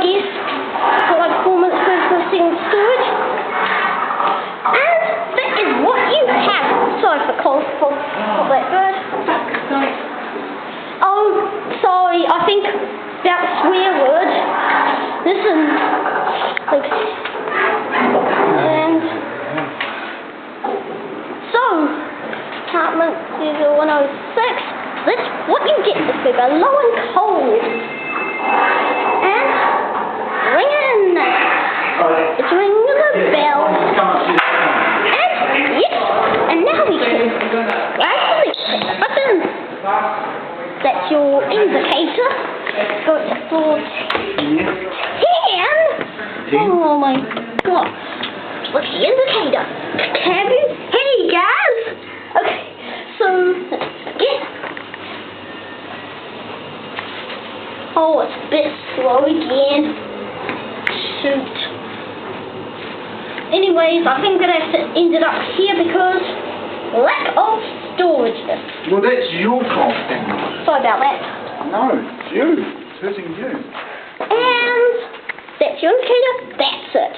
guess, for like 4 minutes for second storage. And that is what you have. Sorry for that bird. Oh, sorry, I think that swear word. Listen, like, and so, apartment 106. That's what you get this weather, low and cold. And ring in. It's ringing the bell. And yes, and now we can gradually press the button. That's your indicator. Go to floor 10. Oh my god. What's the indicator? Cabin? Hey guys! Okay, so let's begin. Oh, it's a bit slow again. Shoot. Anyways, I think I'm gonna have to end it up here because lack of storage. Well, that's your fault, then. Sorry about that. No, it's you. It's hurting you. And that's your indicator. That's it.